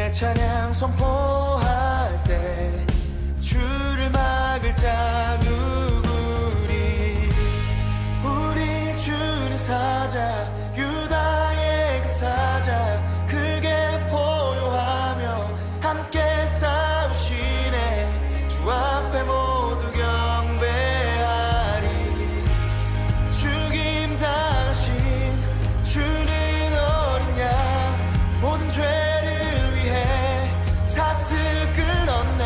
주의 찬양 선포할 때 주를 막을 자 누구리. 우리 주는 사자, 유다의 그 사자, 크게 포효하며 함께 싸우시네. 주 앞에 모두 경배하리. 죽임 당하신 주는 어린 양, 모든 죄를 위해 탓을 끊었네.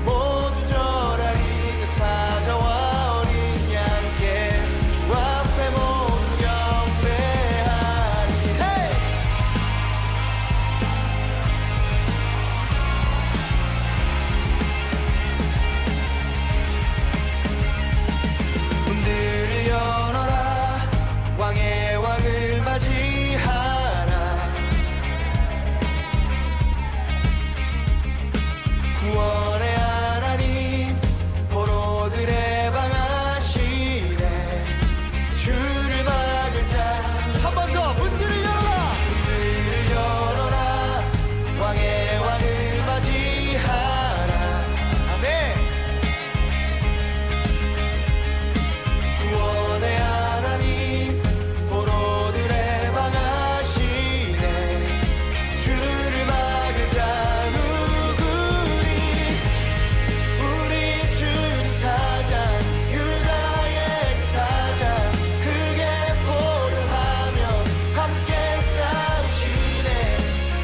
모두 절하리. 그 사자와 어린 양께 주 앞에 모두 경배하리. hey! 문들을 열어라. 왕의 왕을 맞이하라. 구원의 하나님, 포로들의 방하시네. 주를 막을 자. 한 번 더. 문들을 열어라. 문들을 열어라. 왕의 왕을 맞이하라. 아멘. 구원의 하나님, 포로들의 방하시네. 주를 막을 자 누구리. 우리 주는 사자, 유다의 그 사자, 크게 포효하며 함께 싸우시네.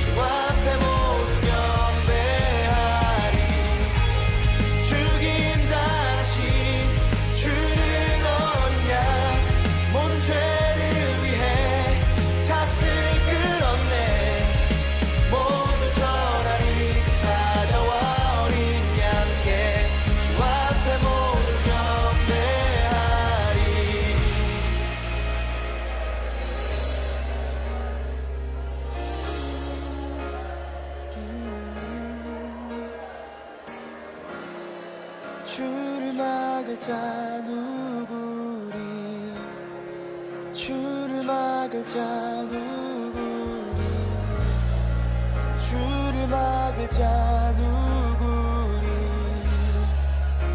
주 앞에 모두 경배하리. 죽임 당하신 주는 어린 양, 모든 죄를 위해 탓을 끊었네. 모두 절하리. 그 사자와 어린 양께 주 앞에 모두 경배하리. 주를 막을 자 누구리. 주를 막을 자 누구리. 주를 막을 자 누구리.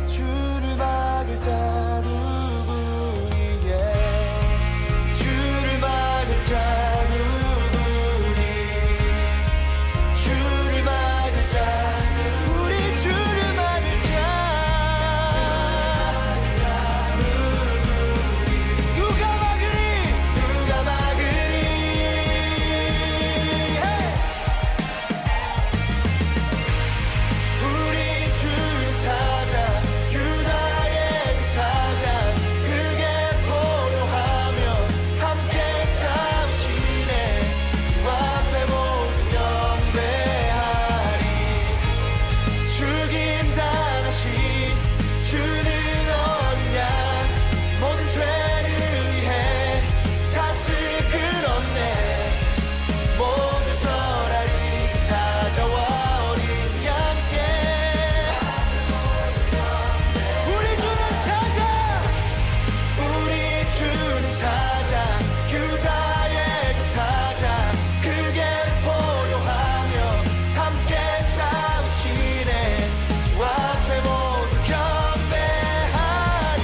주를 막을 자 누구리. yeah. 주를 막을 자 누구리. 주를 막을 자, 우리 주를 막을 자 누구리. 누가 막으리. 누가 막으리. hey! 우리 주는 사자, 유다의 그 사자, 크게 포효하며 함께 싸우시네. 주 앞에 모두 경배하리. 죽임 당하신 주는 어린 양, 모든 죄를 위해 탓을 끊었네. 모두 절하리. 그 사자와 어린 양께 우리 주는 사자, 우리 주는 사자, 유다의 그 사자, 크게 포효하며 함께 싸우시네. 주 앞에 모두 경배하리.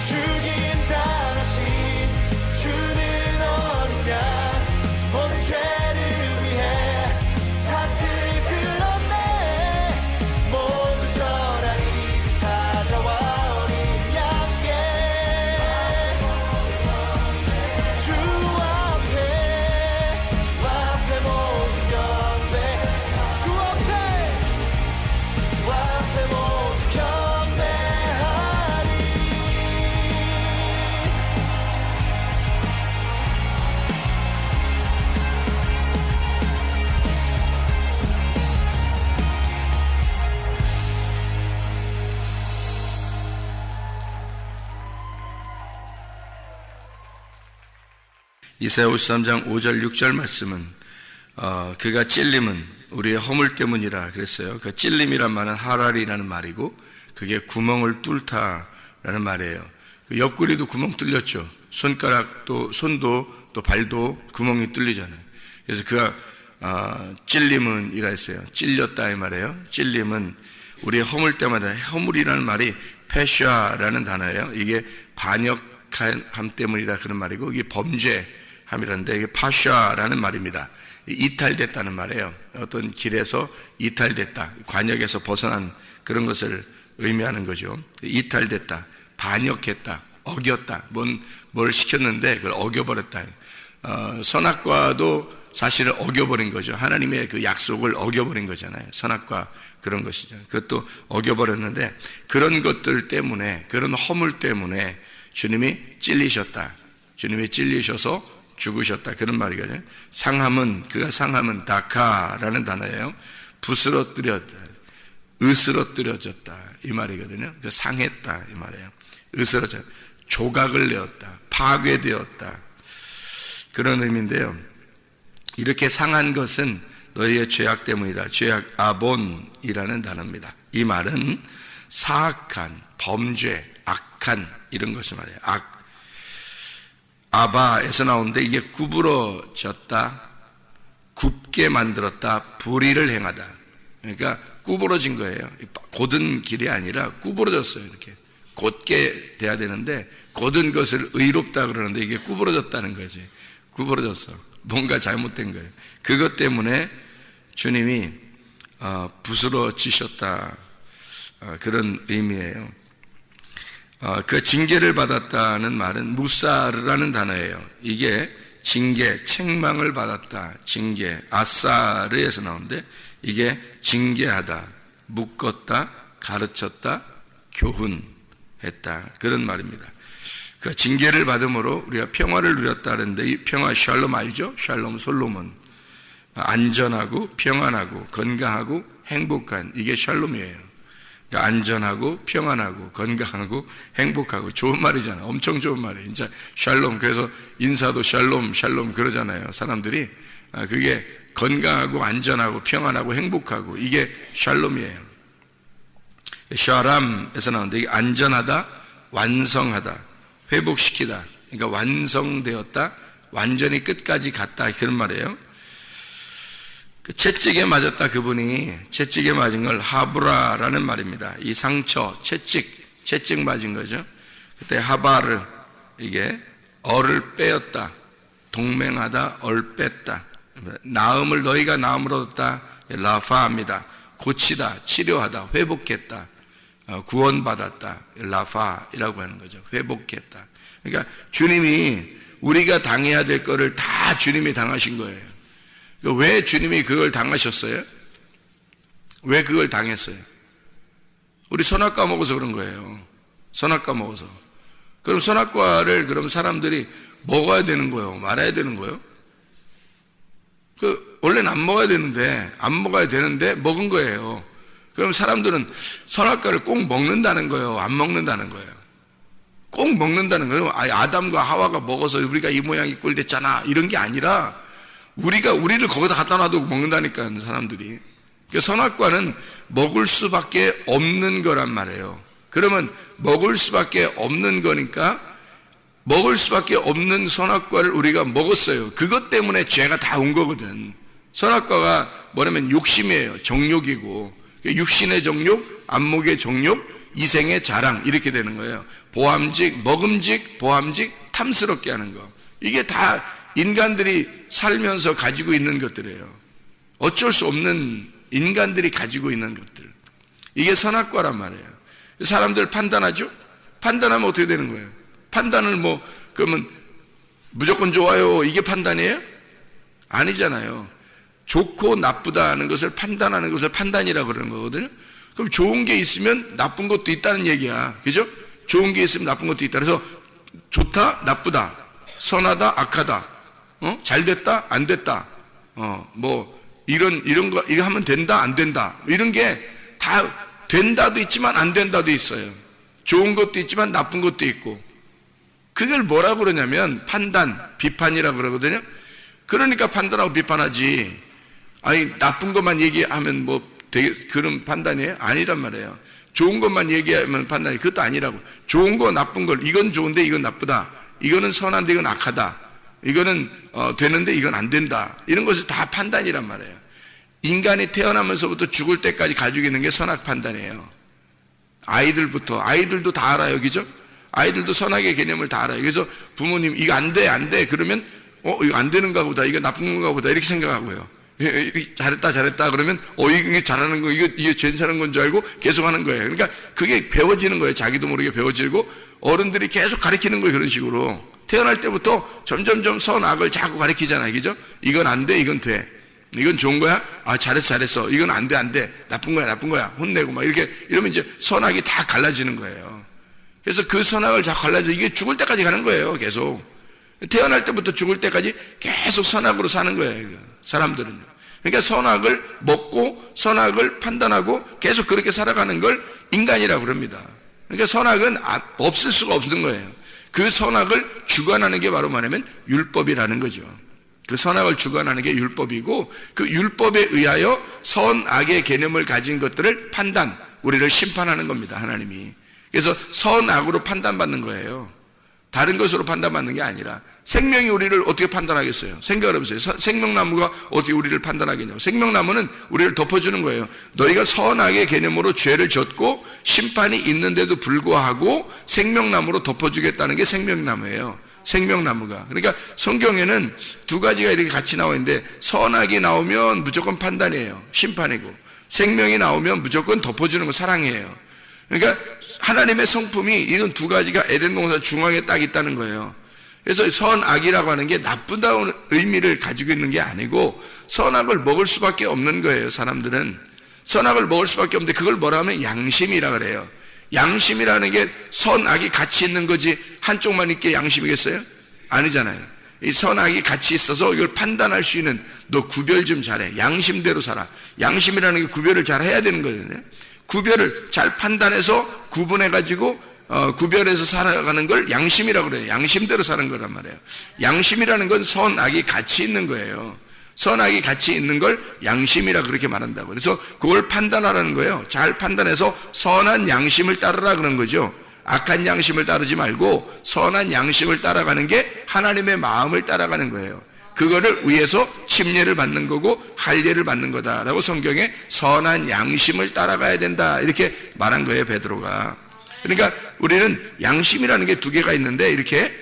죽임 당하신 주는 어린 양, 모든 죄를 위해 탓을 끊었네. 모두 절하리. 그 사자와 어린 양께 주 앞에 모두 경배. 주 앞에 모두 경배하리. 이사야 53장 5절 6절 말씀은 그가 찔림은 우리의 허물 때문이라 그랬어요. 그 찔림이란 말은 하랄이라는 말이고 그게 구멍을 뚫다라는 말이에요. 그 옆구리도 구멍 뚫렸죠. 손가락도 손도 또 발도 구멍이 뚫리잖아요. 그래서 그가 찔림은 이라 했어요. 찔렸다 이 말이에요. 찔림은 우리의 허물 때마다, 허물이라는 말이 패샤라는 단어예요. 이게 반역함 때문이라 그런 말이고, 이게 범죄함이라는데, 이게 파샤라는 말입니다. 이탈됐다는 말이에요. 어떤 길에서 이탈됐다, 관역에서 벗어난 그런 것을 의미하는 거죠. 이탈됐다, 반역했다, 어겼다, 뭘 시켰는데 그걸 어겨버렸다. 선악과도 사실은 어겨버린 거죠. 하나님의 그 약속을 어겨버린 거잖아요. 선악과 그런 것이죠. 그것도 어겨버렸는데, 그런 것들 때문에, 그런 허물 때문에 주님이 찔리셨다. 주님이 찔리셔서 죽으셨다. 그런 말이거든요. 그가 상함은 다카라는 단어예요. 부스러뜨렸다, 으스러뜨려졌다 이 말이거든요. 그 상했다 이 말이에요. 으스러져, 조각을 내었다, 파괴되었다, 그런 의미인데요. 이렇게 상한 것은 너희의 죄악 때문이다. 죄악 아본이라는 단어입니다. 이 말은 사악한, 범죄, 악한 이런 것을 말해요. 아바에서 나오는데, 이게 구부러졌다, 굽게 만들었다, 불의를 행하다. 그러니까 구부러진 거예요. 곧은 길이 아니라 구부러졌어요. 이렇게 곧게 돼야 되는데, 곧은 것을 의롭다 그러는데 이게 구부러졌다는 거지. 구부러졌어. 뭔가 잘못된 거예요. 그것 때문에 주님이 부스러지셨다, 그런 의미예요. 그 징계를 받았다는 말은 무사르라는 단어예요. 이게 징계, 책망을 받았다, 징계, 아사르에서 나오는데, 이게 징계하다, 묶었다, 가르쳤다, 교훈했다, 그런 말입니다. 그 징계를 받음으로 우리가 평화를 누렸다는데, 이 평화 샬롬 알죠? 샬롬 솔로몬, 안전하고 평안하고 건강하고 행복한, 이게 샬롬이에요. 그러니까 안전하고 평안하고 건강하고 행복하고, 좋은 말이잖아. 엄청 좋은 말이에요. 진짜 샬롬. 그래서 인사도 샬롬 샬롬 그러잖아요, 사람들이. 그게 건강하고 안전하고 평안하고 행복하고, 이게 샬롬이에요. 샤람에서 나오는데, 이게 안전하다, 완성하다, 회복시키다, 그러니까 완성되었다, 완전히 끝까지 갔다, 그런 말이에요. 채찍에 맞았다, 그분이 채찍에 맞은 걸 하브라라는 말입니다. 이 상처, 채찍 맞은 거죠. 그때 하바르, 이게 얼을 빼었다, 동맹하다, 얼 뺐다, 나음을 너희가 나음을 얻었다, 라파입니다. 고치다, 치료하다, 회복했다, 구원받았다, 라파이라고 하는 거죠. 회복했다. 그러니까 주님이 우리가 당해야 될 거를 다 주님이 당하신 거예요. 왜 주님이 그걸 당하셨어요? 왜 그걸 당했어요? 우리 선악과 먹어서 그런 거예요. 선악과 먹어서. 그럼 선악과를 그럼 사람들이 먹어야 되는 거예요? 말아야 되는 거예요? 원래는 안 먹어야 되는데 먹은 거예요. 그럼 사람들은 선악과를 꼭 먹는다는 거예요? 안 먹는다는 거예요? 꼭 먹는다는 거예요? 아담과 하와가 먹어서 우리가 이 모양이 꼴 됐잖아, 이런 게 아니라 우리를 거기다 갖다 놔두고 먹는다니까요, 사람들이. 그러니까 선악과는 먹을 수밖에 없는 거란 말이에요. 그러면 먹을 수밖에 없는 거니까, 먹을 수밖에 없는 선악과를 우리가 먹었어요. 그것 때문에 죄가 다 온 거거든. 선악과가 뭐냐면 욕심이에요. 정욕이고, 육신의 정욕, 안목의 정욕, 이생의 자랑, 이렇게 되는 거예요. 먹음직, 보암직, 탐스럽게 하는 거. 이게 다 인간들이 살면서 가지고 있는 것들이에요. 어쩔 수 없는 인간들이 가지고 있는 것들. 이게 선악과란 말이에요. 사람들 판단하죠? 판단하면 어떻게 되는 거예요? 판단을 그러면 무조건 좋아요, 이게 판단이에요? 아니잖아요. 좋고 나쁘다는 것을 판단하는 것을 판단이라고 그러는 거거든요. 그럼 좋은 게 있으면 나쁜 것도 있다는 얘기야. 그죠? 좋은 게 있으면 나쁜 것도 있다. 그래서 좋다, 나쁘다, 선하다, 악하다, 잘 됐다, 안 됐다, 이런 거, 이거 하면 된다, 안 된다, 이런 게 다 된다도 있지만 안 된다도 있어요. 좋은 것도 있지만 나쁜 것도 있고. 그걸 뭐라고 그러냐면 판단, 비판이라고 그러거든요. 그러니까 판단하고 비판하지. 나쁜 것만 얘기하면 되게 그런 판단이에요? 아니란 말이에요. 좋은 것만 얘기하면 판단이, 그것도 아니라고. 좋은 거, 나쁜 걸, 이건 좋은데 이건 나쁘다, 이거는 선한데 이건 악하다, 이거는 되는데 이건 안 된다. 이런 것이 다 판단이란 말이에요. 인간이 태어나면서부터 죽을 때까지 가지고 있는 게 선악 판단이에요. 아이들도 다 알아요. 그죠? 아이들도 선악의 개념을 다 알아요. 그래서 부모님 이거 안 돼 그러면 이거 안 되는가 보다, 이거 나쁜 건가 보다 이렇게 생각하고요. 잘했다 그러면 이게 잘하는 거, 이게 괜찮은 건 줄 알고 계속 하는 거예요. 그러니까 그게 배워지는 거예요. 자기도 모르게 배워지고 어른들이 계속 가르치는 거예요. 그런 식으로 태어날 때부터 점점점 선악을 자꾸 가르치잖아요. 그죠? 이건 안 돼, 이건 돼. 이건 좋은 거야? 잘했어. 이건 안 돼. 나쁜 거야. 혼내고 막 이렇게 이러면 이제 선악이 다 갈라지는 거예요. 그래서 그 선악을 다 갈라져 이게 죽을 때까지 가는 거예요. 계속 태어날 때부터 죽을 때까지 계속 선악으로 사는 거예요. 사람들은요. 그러니까 선악을 먹고 선악을 판단하고 계속 그렇게 살아가는 걸 인간이라고 그럽니다. 그러니까 선악은 없을 수가 없는 거예요. 그 선악을 주관하는 게 바로 뭐냐면 율법이라는 거죠. 그 선악을 주관하는 게 율법이고, 그 율법에 의하여 선악의 개념을 가진 것들을 우리를 심판하는 겁니다. 하나님이. 그래서 선악으로 판단받는 거예요. 다른 것으로 판단받는 게 아니라. 생명이 우리를 어떻게 판단하겠어요? 생각을 해보세요. 생명나무가 어떻게 우리를 판단하겠냐고. 생명나무는 우리를 덮어주는 거예요. 너희가 선악의 개념으로 죄를 졌고 심판이 있는데도 불구하고 생명나무로 덮어주겠다는 게 생명나무예요. 생명나무가. 그러니까 성경에는 두 가지가 이렇게 같이 나와 있는데, 선악이 나오면 무조건 판단이에요. 심판이고, 생명이 나오면 무조건 덮어주는 거, 사랑이에요. 그러니까 하나님의 성품이 이런 두 가지가 에덴 동산 중앙에 딱 있다는 거예요. 그래서 선악이라고 하는 게 나쁘다는 의미를 가지고 있는 게 아니고, 선악을 먹을 수밖에 없는 거예요. 사람들은 선악을 먹을 수밖에 없는데, 그걸 뭐라 하면 양심이라 그래요. 양심이라는 게 선악이 같이 있는 거지 한쪽만 있게 양심이겠어요? 아니잖아요. 이 선악이 같이 있어서 이걸 판단할 수 있는, 너 구별 좀 잘해. 양심대로 살아. 양심이라는 게 구별을 잘 해야 되는 거거든요. 구별을 잘 판단해서 구분해가지고 구별해서 살아가는 걸 양심이라고 그래요. 양심대로 사는 거란 말이에요. 양심이라는 건 선악이 같이 있는 거예요. 선악이 같이 있는 걸 양심이라 그렇게 말한다고. 그래서 그걸 판단하라는 거예요. 잘 판단해서 선한 양심을 따르라 그런 거죠. 악한 양심을 따르지 말고 선한 양심을 따라가는 게 하나님의 마음을 따라가는 거예요. 그거를 위해서 침례를 받는 거고 할례를 받는 거다라고 성경에 선한 양심을 따라가야 된다 이렇게 말한 거예요, 베드로가. 그러니까 우리는 양심이라는 게 두 개가 있는데, 이렇게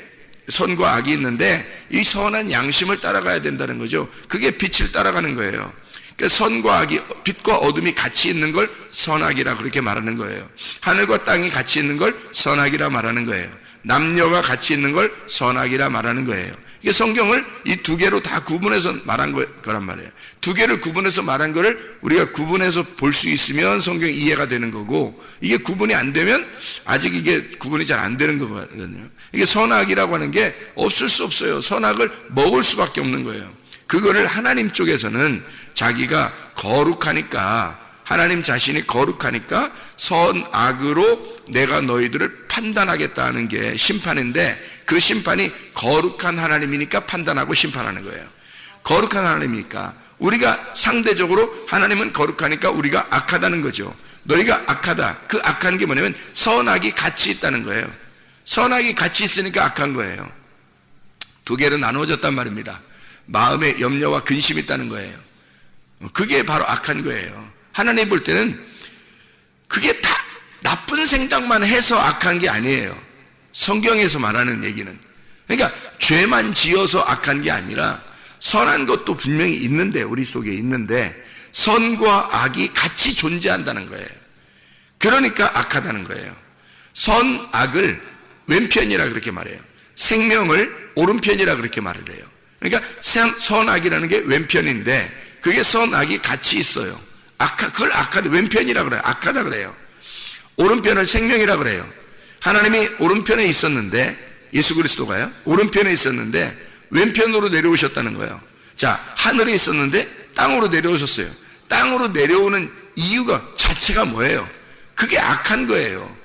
선과 악이 있는데 이 선한 양심을 따라가야 된다는 거죠. 그게 빛을 따라가는 거예요. 그러니까 선과 악이, 빛과 어둠이 같이 있는 걸 선악이라 그렇게 말하는 거예요. 하늘과 땅이 같이 있는 걸 선악이라 말하는 거예요. 남녀가 같이 있는 걸 선악이라 말하는 거예요. 이게 성경을 이 두 개로 다 구분해서 말한 거란 말이에요. 두 개를 구분해서 말한 거를 우리가 구분해서 볼 수 있으면 성경이 이해가 되는 거고, 이게 구분이 안 되면 아직 이게 구분이 잘 안 되는 거거든요. 이게 선악이라고 하는 게 없을 수 없어요. 선악을 먹을 수밖에 없는 거예요. 그거를 하나님 쪽에서는 자기가 거룩하니까, 하나님 자신이 거룩하니까 선악으로 내가 너희들을 판단하겠다는 게 심판인데, 그 심판이 거룩한 하나님이니까 판단하고 심판하는 거예요. 거룩한 하나님이니까. 우리가 상대적으로 하나님은 거룩하니까 우리가 악하다는 거죠. 너희가 악하다. 그 악한 게 뭐냐면 선악이 같이 있다는 거예요. 선악이 같이 있으니까 악한 거예요. 두 개로 나누어졌단 말입니다. 마음에 염려와 근심이 있다는 거예요. 그게 바로 악한 거예요. 하나님 볼 때는 그게 다 나쁜 생각만 해서 악한 게 아니에요. 성경에서 말하는 얘기는. 그러니까 죄만 지어서 악한 게 아니라 선한 것도 분명히 있는데, 우리 속에 있는데 선과 악이 같이 존재한다는 거예요. 그러니까 악하다는 거예요. 선악을 왼편이라 그렇게 말해요. 생명을 오른편이라 그렇게 말을 해요. 그러니까 선악이라는 게 왼편인데 그게 선악이 같이 있어요. 그걸 악하다, 왼편이라 그래요. 악하다 그래요. 오른편을 생명이라 그래요. 하나님이 오른편에 있었는데, 예수 그리스도가요, 오른편에 있었는데 왼편으로 내려오셨다는 거예요. 자, 하늘에 있었는데 땅으로 내려오셨어요. 땅으로 내려오는 이유가 자체가 뭐예요? 그게 악한 거예요.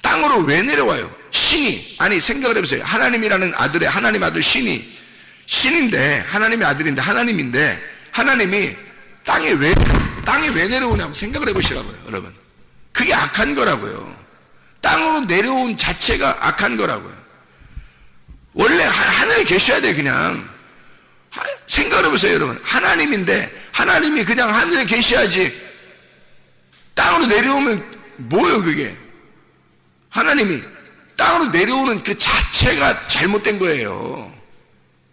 땅으로 왜 내려와요? 신이, 아니 생각을 해보세요. 하나님이라는 하나님 아들 신인데, 하나님의 아들인데, 하나님인데, 하나님이 땅에 왜 내려오냐고 생각을 해보시라고요, 여러분. 그게 악한 거라고요. 땅으로 내려온 자체가 악한 거라고요. 원래 하늘에 계셔야 돼. 그냥 생각을 해보세요, 여러분. 하나님인데 하나님이 그냥 하늘에 계셔야지 땅으로 내려오면 뭐예요, 그게? 하나님이 땅으로 내려오는 그 자체가 잘못된 거예요.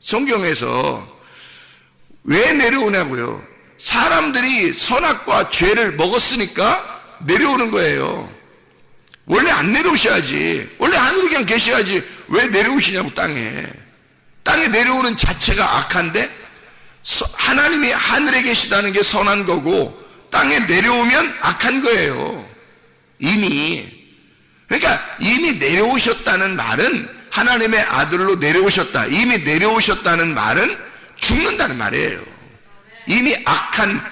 성경에서 왜 내려오냐고요? 사람들이 선악과 죄를 먹었으니까 내려오는 거예요. 원래 안 내려오셔야지. 원래 하늘에 그냥 계셔야지. 왜 내려오시냐고, 땅에. 땅에 내려오는 자체가 악한데 하나님이 하늘에 계시다는 게 선한 거고 땅에 내려오면 악한 거예요. 이미. 그러니까 이미 내려오셨다는 말은 하나님의 아들로 내려오셨다. 이미 내려오셨다는 말은 죽는다는 말이에요. 이미 악한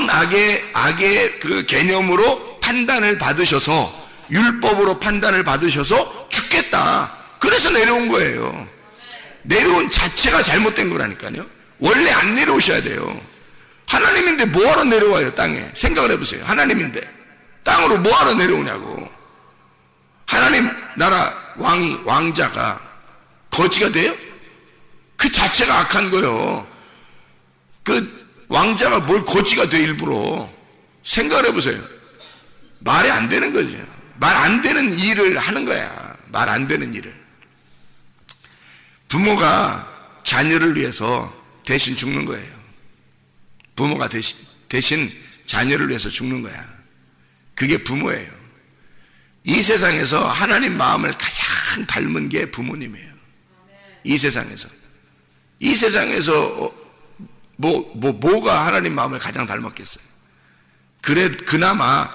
악의 그 개념으로 판단을 받으셔서, 율법으로 판단을 받으셔서 죽겠다. 그래서 내려온 거예요. 내려온 자체가 잘못된 거라니까요. 원래 안 내려오셔야 돼요. 하나님인데 뭐하러 내려와요, 땅에? 생각을 해보세요. 하나님인데 땅으로 뭐하러 내려오냐고. 하나님 나라 왕자가 거지가 돼요? 그 자체가 악한 거예요. 그 왕자가 뭘 거지가 돼, 일부러. 생각을 해보세요. 말이 안 되는 거죠. 말 안 되는 일을 하는 거야. 말 안 되는 일을. 부모가 자녀를 위해서 대신 죽는 거예요. 부모가 대신 자녀를 위해서 죽는 거야. 그게 부모예요. 이 세상에서 하나님 마음을 가장 닮은 게 부모님이에요. 이 세상에서. 이 세상에서 뭐가 하나님 마음을 가장 닮았겠어요? 그나마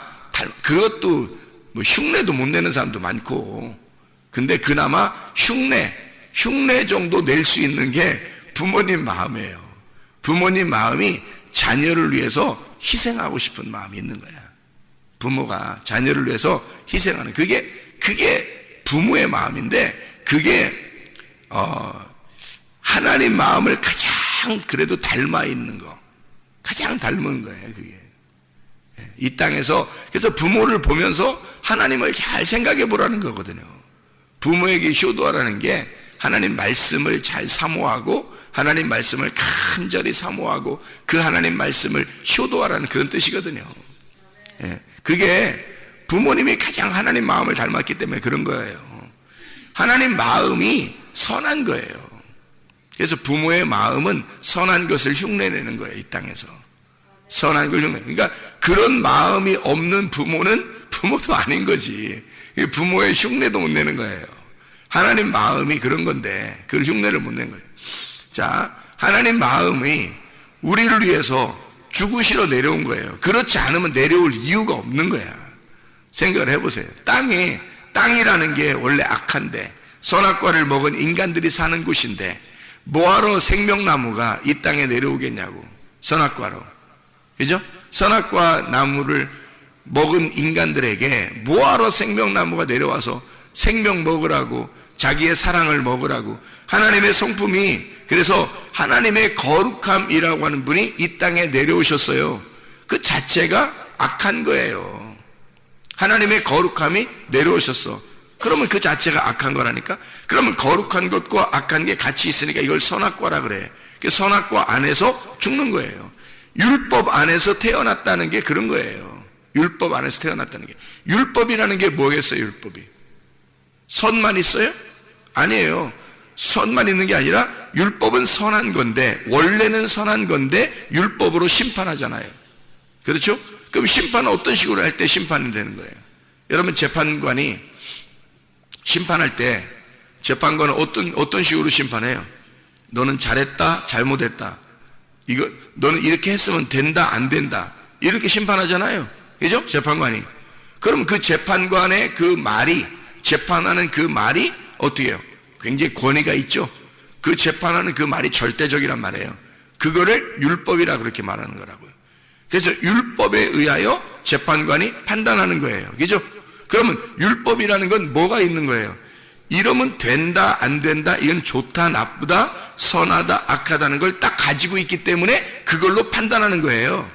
그것도 뭐 흉내도 못 내는 사람도 많고, 근데 그나마 흉내 정도 낼 수 있는 게 부모님 마음이에요. 부모님 마음이 자녀를 위해서 희생하고 싶은 마음이 있는 거야. 부모가 자녀를 위해서 희생하는, 그게 부모의 마음인데, 그게 하나님 마음을 가장 그래도 닮아 있는 거, 가장 닮은 거예요, 그게. 이 땅에서. 그래서 부모를 보면서 하나님을 잘 생각해 보라는 거거든요. 부모에게 효도하라는 게 하나님 말씀을 잘 사모하고, 하나님 말씀을 간절히 사모하고, 그 하나님 말씀을 효도하라는 그런 뜻이거든요. 그게 부모님이 가장 하나님 마음을 닮았기 때문에 그런 거예요. 하나님 마음이 선한 거예요. 그래서 부모의 마음은 선한 것을 흉내내는 거예요, 이 땅에서. 선한 걸 흉내. 그러니까 그런 마음이 없는 부모는 부모도 아닌 거지. 부모의 흉내도 못 내는 거예요. 하나님 마음이 그런 건데 그걸 흉내를 못 낸 거예요. 자, 하나님 마음이 우리를 위해서 죽으시러 내려온 거예요. 그렇지 않으면 내려올 이유가 없는 거야. 생각을 해보세요. 땅이라는 게 원래 악한데, 선악과를 먹은 인간들이 사는 곳인데 뭐하러 생명나무가 이 땅에 내려오겠냐고. 선악과로. 그죠? 선악과 나무를 먹은 인간들에게 뭐하러 생명나무가 내려와서 생명 먹으라고, 자기의 사랑을 먹으라고. 하나님의 성품이, 그래서 하나님의 거룩함이라고 하는 분이 이 땅에 내려오셨어요. 그 자체가 악한 거예요. 하나님의 거룩함이 내려오셨어. 그러면 그 자체가 악한 거라니까. 그러면 거룩한 것과 악한 게 같이 있으니까 이걸 선악과라 그래. 그 선악과 안에서 죽는 거예요. 율법 안에서 태어났다는 게 그런 거예요. 율법 안에서 태어났다는 게. 율법이라는 게 뭐겠어요, 율법이? 선만 있어요? 아니에요. 선만 있는 게 아니라 율법은 선한 건데, 원래는 선한 건데 율법으로 심판하잖아요. 그렇죠? 그럼 심판은 어떤 식으로 할 때 심판이 되는 거예요? 여러분, 재판관이 심판할 때 재판관은 어떤 식으로 심판해요? 너는 잘했다, 잘못했다. 이거 너는 이렇게 했으면 된다, 안 된다. 이렇게 심판하잖아요. 그죠? 재판관이. 그럼 그 재판관의 그 말이, 재판하는 그 말이 어떻게 해요? 굉장히 권위가 있죠. 그 재판하는 그 말이 절대적이란 말이에요. 그거를 율법이라 그렇게 말하는 거라고요. 그래서 율법에 의하여 재판관이 판단하는 거예요. 그죠? 그러면 율법이라는 건 뭐가 있는 거예요? 이러면 된다, 안 된다, 이건 좋다, 나쁘다, 선하다, 악하다는 걸 딱 가지고 있기 때문에 그걸로 판단하는 거예요.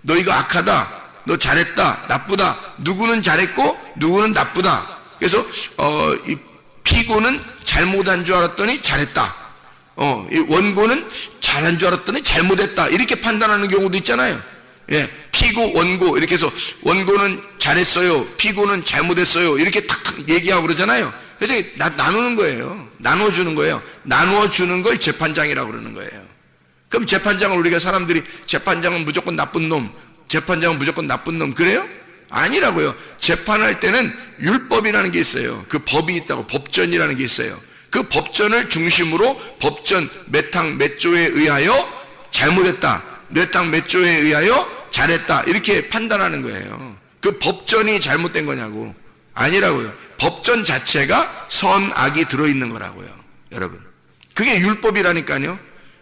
너 이거 악하다, 너 잘했다, 나쁘다, 누구는 잘했고 누구는 나쁘다. 그래서 피고는 잘못한 줄 알았더니 잘했다. 이 원고는 잘한 줄 알았더니 잘못했다. 이렇게 판단하는 경우도 있잖아요. 예, 피고, 원고, 이렇게 해서 원고는 잘했어요. 피고는 잘못했어요. 이렇게 탁탁 얘기하고 그러잖아요. 그래서 나누는 거예요. 나눠주는 거예요. 나누어주는 걸 재판장이라고 그러는 거예요. 그럼 재판장을 우리가 사람들이 재판장은 무조건 나쁜 놈, 재판장은 무조건 나쁜 놈, 그래요? 아니라고요. 재판할 때는 율법이라는 게 있어요. 그 법이 있다고, 법전이라는 게 있어요. 그 법전을 중심으로 법전 몇 항 몇 조에 의하여 잘못했다, 몇 항 몇 조에 의하여 잘했다, 이렇게 판단하는 거예요. 그 법전이 잘못된 거냐고. 아니라고요. 법전 자체가 선악이 들어있는 거라고요. 여러분, 그게 율법이라니까요.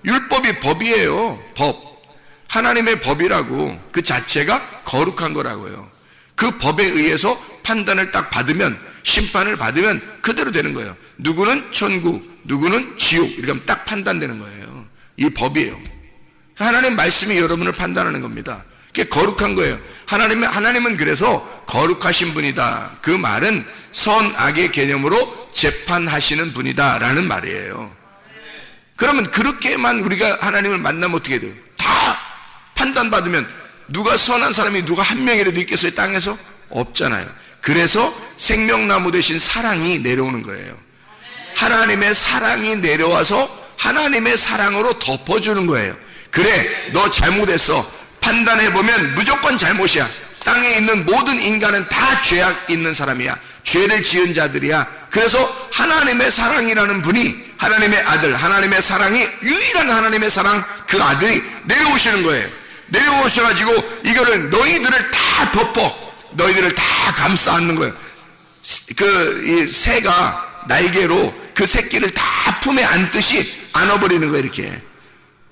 율법이 법이에요. 법, 하나님의 법이라고. 그 자체가 거룩한 거라고요. 그 법에 의해서 판단을 딱 받으면, 심판을 받으면 그대로 되는 거예요. 누구는 천국, 누구는 지옥, 이렇게 하면 딱 판단되는 거예요. 이 법이에요. 하나님 말씀이 여러분을 판단하는 겁니다. 그게 거룩한 거예요. 하나님은 그래서 거룩하신 분이다. 그 말은 선악의 개념으로 재판하시는 분이다 라는 말이에요. 그러면 그렇게만 우리가 하나님을 만나면 어떻게 돼요? 다 판단받으면 누가 선한 사람이 누가 한 명이라도 있겠어요? 땅에서? 없잖아요. 그래서 생명나무 대신 사랑이 내려오는 거예요. 하나님의 사랑이 내려와서 하나님의 사랑으로 덮어주는 거예요. 그래, 너 잘못했어. 판단해보면 무조건 잘못이야. 땅에 있는 모든 인간은 다 죄악 있는 사람이야. 죄를 지은 자들이야. 그래서 하나님의 사랑이라는 분이, 하나님의 아들, 하나님의 사랑이, 유일한 하나님의 사랑, 그 아들이 내려오시는 거예요. 내려오셔가지고 이거를 너희들을 다 덮어, 너희들을 다 감싸 안는 거예요. 이 새가 날개로 그 새끼를 다 품에 안듯이 안아버리는 거예요. 이렇게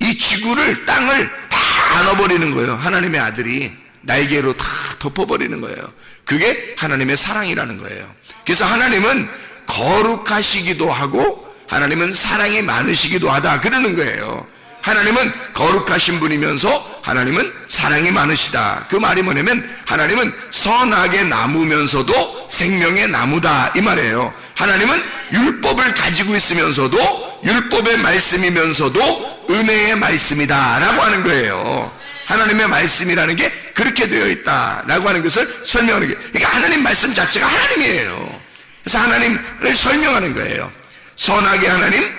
이 지구를, 땅을 다 안아버리는 거예요. 하나님의 아들이 날개로 다 덮어버리는 거예요. 그게 하나님의 사랑이라는 거예요. 그래서 하나님은 거룩하시기도 하고 하나님은 사랑이 많으시기도 하다 그러는 거예요. 하나님은 거룩하신 분이면서 하나님은 사랑이 많으시다. 그 말이 뭐냐면 하나님은 선악의 나무면서도 생명의 나무다 이 말이에요. 하나님은 율법을 가지고 있으면서도 율법의 말씀이면서도 은혜의 말씀이다 라고 하는 거예요. 하나님의 말씀이라는 게 그렇게 되어 있다 라고 하는 것을 설명하는 게, 그러니까 하나님 말씀 자체가 하나님이에요. 그래서 하나님을 설명하는 거예요. 선악의 하나님,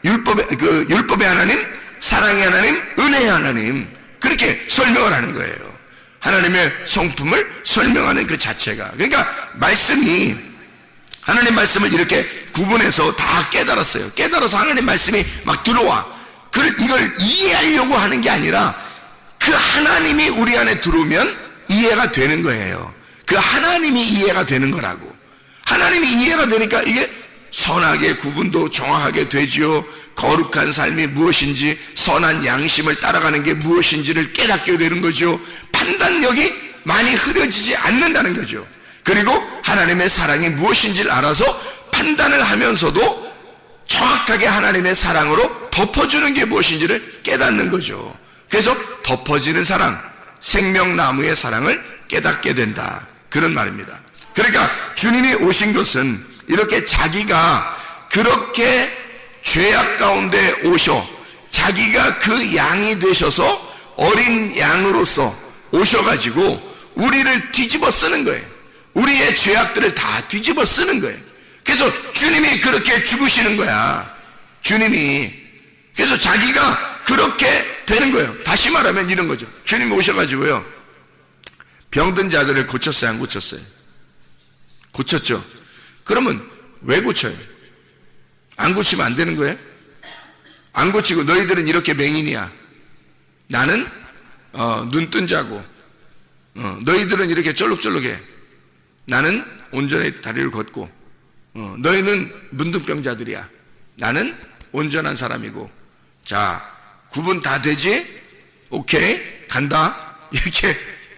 율법의 하나님, 사랑의 하나님, 은혜의 하나님, 그렇게 설명을 하는 거예요. 하나님의 성품을 설명하는 그 자체가. 그러니까 말씀이, 하나님 말씀을 이렇게 구분해서 다 깨달았어요. 깨달아서 하나님 말씀이 막 들어와. 이걸 이해하려고 하는 게 아니라 그 하나님이 우리 안에 들어오면 이해가 되는 거예요. 그 하나님이 이해가 되는 거라고. 하나님이 이해가 되니까 이게 선악의 구분도 정확하게 되지요. 거룩한 삶이 무엇인지, 선한 양심을 따라가는 게 무엇인지를 깨닫게 되는 거죠. 판단력이 많이 흐려지지 않는다는 거죠. 그리고 하나님의 사랑이 무엇인지를 알아서 판단을 하면서도 정확하게 하나님의 사랑으로 덮어주는 게 무엇인지를 깨닫는 거죠. 그래서 덮어지는 사랑, 생명나무의 사랑을 깨닫게 된다, 그런 말입니다. 그러니까 주님이 오신 것은 이렇게 자기가 그렇게 죄악 가운데 오셔, 자기가 그 양이 되셔서 어린 양으로서 오셔가지고 우리를 뒤집어 쓰는 거예요. 우리의 죄악들을 다 뒤집어 쓰는 거예요. 그래서 주님이 그렇게 죽으시는 거야. 주님이. 그래서 자기가 그렇게 되는 거예요. 다시 말하면 이런 거죠. 주님이 오셔가지고요, 병든 자들을 고쳤어요, 안 고쳤어요? 고쳤죠. 그러면 왜 고쳐요? 안 고치면 안 되는 거예요? 안 고치고 너희들은 이렇게 맹인이야, 나는 눈 뜬 자고, 너희들은 이렇게 쩔룩쩔룩해, 나는 온전히 다리를 걷고, 너희는 문둥병자들이야, 나는 온전한 사람이고, 자, 구분 다 되지? 오케이, 간다.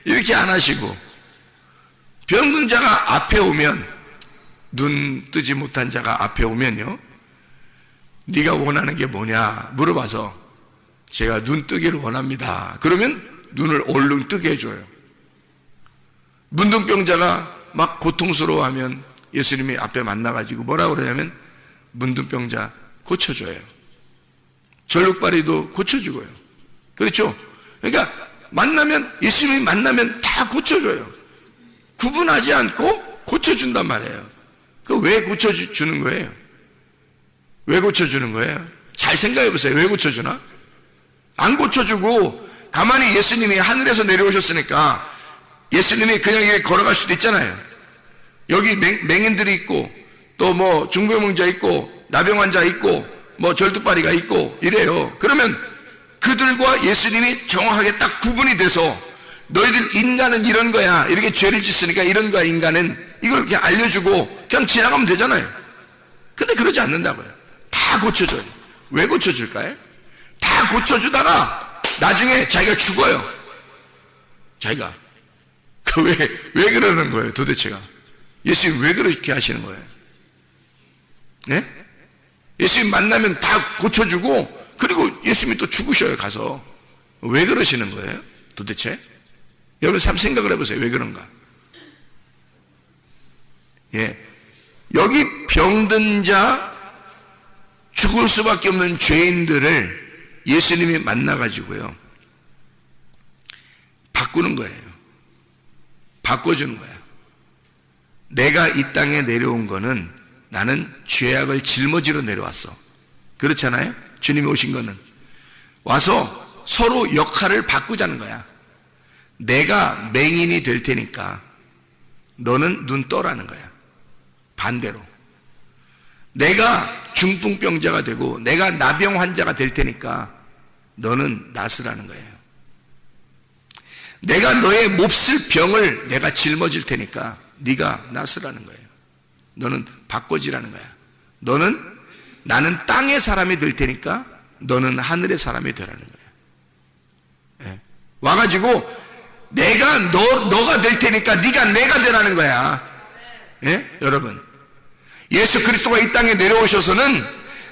이렇게 안 하시고, 병든 자가 앞에 오면, 눈 뜨지 못한 자가 앞에 오면요, 네가 원하는 게 뭐냐 물어봐서 제가 눈 뜨기를 원합니다. 그러면 눈을 얼른 뜨게 해줘요. 문둥병자가 막 고통스러워하면 예수님이 앞에 만나가지고 뭐라고 그러냐면 문둥병자 고쳐줘요. 절룩발이도 고쳐주고요. 그렇죠? 그러니까 예수님이 만나면 다 고쳐줘요. 구분하지 않고 고쳐준단 말이에요. 그 왜 고쳐주는 거예요? 왜 고쳐주는 거예요? 잘 생각해 보세요. 왜 고쳐주나? 안 고쳐주고 가만히 예수님이 하늘에서 내려오셨으니까 예수님이 그냥 여기 걸어갈 수도 있잖아요. 여기 맹인들이 있고 또 뭐 중병자 있고 나병 환자 있고 뭐 절뚝발이가 있고 이래요. 그러면 그들과 예수님이 정확하게 딱 구분이 돼서 너희들 인간은 이런 거야. 이렇게 죄를 짓으니까 이런 거야 인간은. 이걸 이렇게 알려주고 그냥 지나가면 되잖아요. 근데 그러지 않는다고요. 다 고쳐줘요. 왜 고쳐줄까요? 다 고쳐주다가 나중에 자기가 죽어요. 자기가. 왜 그러는 거예요 도대체가? 예수님 왜 그렇게 하시는 거예요? 네? 예수님 만나면 다 고쳐주고 그리고 예수님이 또 죽으셔요 가서. 왜 그러시는 거예요 도대체? 여러분 참 생각을 해보세요. 왜 그런가? 예, 여기 병든 자, 죽을 수밖에 없는 죄인들을 예수님이 만나가지고요 바꾸는 거예요. 바꿔주는 거예요. 내가 이 땅에 내려온 거는 나는 죄악을 짊어지러 내려왔어. 그렇잖아요? 주님이 오신 거는 와서 서로 역할을 바꾸자는 거야. 내가 맹인이 될 테니까 너는 눈 떠라는 거야. 반대로 내가 중풍병자가 되고 내가 나병 환자가 될 테니까 너는 낫으라는 거예요. 내가 너의 몹쓸 병을 내가 짊어질 테니까 네가 낫으라는 거예요. 너는 바꿔지라는 거야. 나는 땅의 사람이 될 테니까 너는 하늘의 사람이 되라는 거예요. 예. 와가지고 내가 너가 될 테니까 네가 내가 되라는 거야. 예? 여러분 예수 그리스도가 이 땅에 내려오셔서는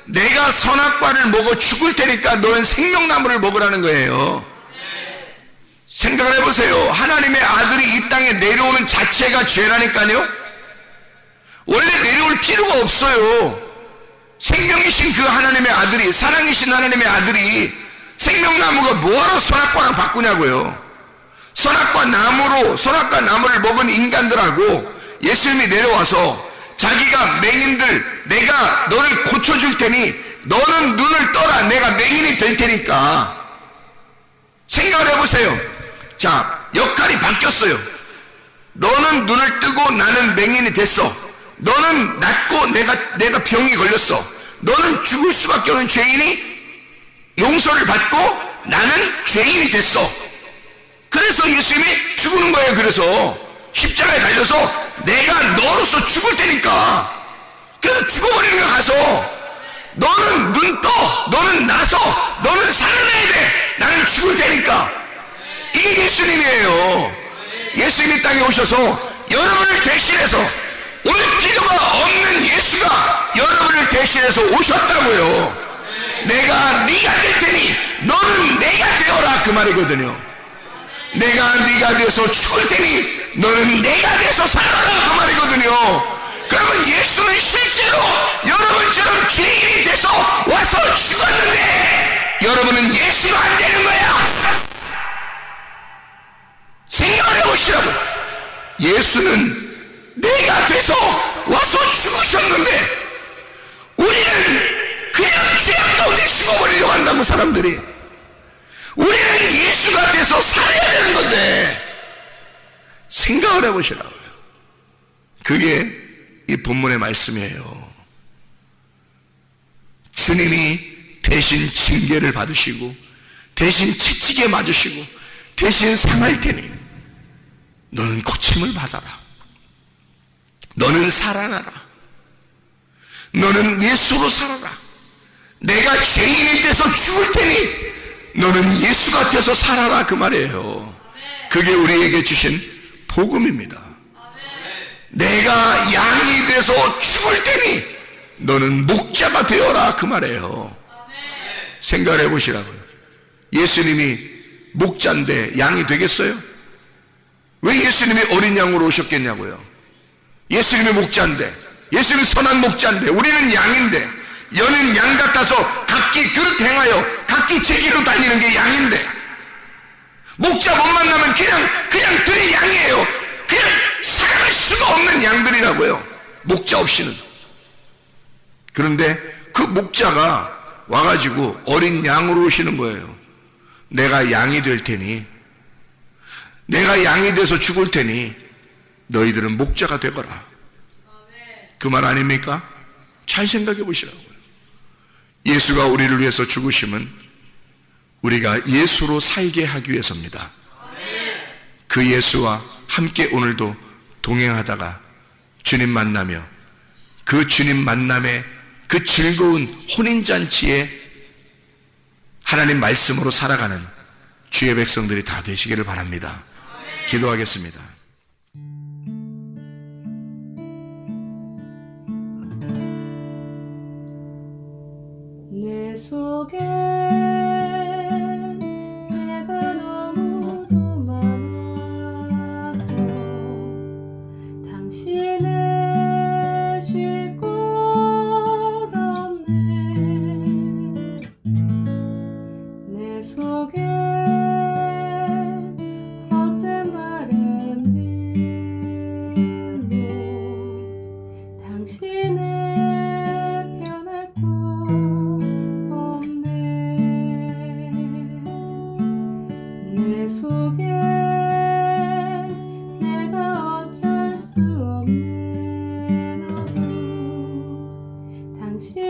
내가 선악과를 먹어 죽을 테니까 너는 생명나무를 먹으라는 거예요. 생각을 해보세요. 하나님의 아들이 이 땅에 내려오는 자체가 죄라니까요. 원래 내려올 필요가 없어요. 생명이신 그 하나님의 아들이, 사랑이신 하나님의 아들이 생명나무가 뭐하러 선악과랑 바꾸냐고요. 선악과 나무를 먹은 인간들하고 예수님이 내려와서 자기가 맹인들 내가 너를 고쳐줄 테니 너는 눈을 떠라. 내가 맹인이 될 테니까. 생각을 해보세요. 자, 역할이 바뀌었어요. 너는 눈을 뜨고 나는 맹인이 됐어. 너는 낫고 내가 병이 걸렸어. 너는 죽을 수밖에 없는 죄인이 용서를 받고 나는 죄인이 됐어. 그래서 예수님이 죽는 거예요. 그래서 십자가에 달려서 내가 너로서 죽을 테니까. 그래서 죽어버리는 거야. 가서 너는 눈 떠. 너는 나서. 너는 살아나야 돼. 나는 죽을 테니까. 이게 예수님이에요. 예수님이 땅에 오셔서 여러분을 대신해서, 올 필요가 없는 예수가 여러분을 대신해서 오셨다고요. 네가 될 테니 너는 내가 되어라, 그 말이거든요. 내가 네가 돼서 죽을 테니 너는 내가 돼서 살아라, 그 말이거든요. 그러면 예수는 실제로 여러분처럼 죄인이 돼서 와서 죽었는데 여러분은 예수가 안 되는 거야. 생각을 해보시라고. 예수는 내가 돼서 와서 죽으셨는데 우리는 그냥 죄악 가운데 죽어버리려고 한다고. 사람들이 우리는 예수가 돼서 살아야 되는 건데 생각을 해보시라고요. 그게 이 본문의 말씀이에요. 주님이 대신 징계를 받으시고 대신 채찍에 맞으시고 대신 상할 테니 너는 고침을 받아라. 너는 살아나라. 너는 예수로 살아라. 내가 죄인이 돼서 죽을 테니 너는 예수가 돼서 살아라, 그 말이에요. 그게 우리에게 주신 복음입니다. 내가 양이 돼서 죽을 테니 너는 목자가 되어라, 그 말이에요. 생각을 해보시라고요. 예수님이 목자인데 양이 되겠어요? 왜 예수님이 어린 양으로 오셨겠냐고요. 예수님이 목자인데, 예수님은 선한 목자인데, 우리는 양인데, 여는 양 같아서 각기 그릇 행하여 각기 제 길로 다니는 게 양인데, 목자 못 만나면 그냥 들의 양이에요. 그냥 살아갈 수가 없는 양들이라고요, 목자 없이는. 그런데 그 목자가 와가지고 어린 양으로 오시는 거예요. 내가 양이 될 테니, 내가 양이 돼서 죽을 테니 너희들은 목자가 되거라. 그 말 아닙니까? 잘 생각해 보시라고요. 예수가 우리를 위해서 죽으심은 우리가 예수로 살게 하기 위해서입니다. 그 예수와 함께 오늘도 동행하다가 주님 만나며 그 주님 만남의 그 즐거운 혼인잔치에 하나님 말씀으로 살아가는 주의 백성들이 다 되시기를 바랍니다. 기도하겠습니다. 내 속에 내가 너무도 많아서 당신을 쉴 곳 없네. 내 속에 헛된 바램들로 당신을 변할 곳 내 속에 내가 어쩔 수 없는 어둠 당신